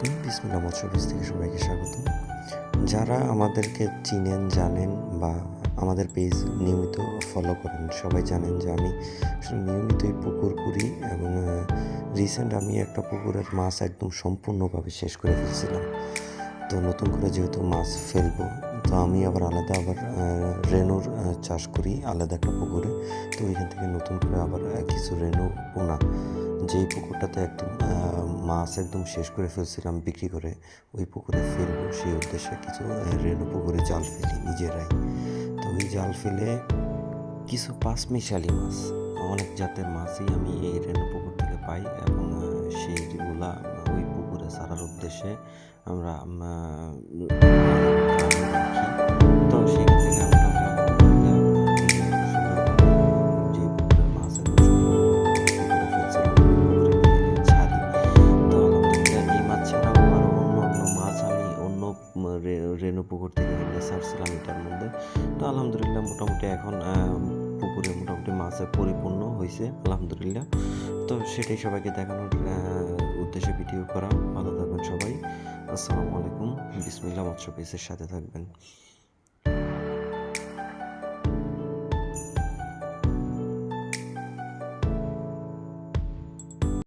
আলাইকুম, বিসমিল্লাহ মৎস্য অফিস থেকে সবাইকে স্বাগত। যারা আমাদেরকে চিনেন, জানেন বা আমাদের পেজ নিয়মিত ফলো করেন, সবাই জানেন যে আমি আসলে নিয়মিতই পুকুর করি এবং রিসেন্ট আমি একটা পুকুরের মাছ একদম সম্পূর্ণভাবে শেষ করে ফেলছিলাম। তো নতুন করে যেহেতু মাছ ফেলবো, তো আমি আবার রেনুর চাষ করি আলাদা একটা পুকুরে। তো ওইখান থেকে নতুন করে আবার কিছু রেনু পোনা, যেই পুকুরটাতে একদম মাছ একদম শেষ করে ফেলছিলাম বিক্রি করে, ওই পুকুরে ফেলবো সেই উদ্দেশ্যে কিছু রেনু পুকুরে জাল ফেলি নিজেরাই। তো ওই জাল ফেলে কিছু পাঁচমিশালি মাছ, অনেক জাতের মাছই আমি এই রেনু পুকুর থেকে পাই এবং সেইগুলা ওই পুকুরে ছাড়ার উদ্দেশ্যে আমরা রাখি। তো সেখান থেকে আমি যে পুকুরের মাছ একদম পুকুরে ফেলছিলাম ওই পুকুরে ছাড়ি। তো আলহামদুলিল্লাহ এই মাছ ছাড়াও আরও অন্য অন্য মাছ আমি অন্য রেনু পুকুর থেকে এনে ছাড়ছিলাম এটার মধ্যে। তো আলহামদুলিল্লাহ মোটামুটি এখন পুকুরে মোটামুটি মাছে পরিপূর্ণ হয়েছে আলহামদুলিল্লাহ। তো সেটাই সবাইকে দেখানোর উদ্দেশ্যে ভিডিও করা। ভালো থাকবেন সবাই। আসসালামু আলাইকুম, বিসমিল্লাহ মৎস্য পেজের সাথে থাকবেন।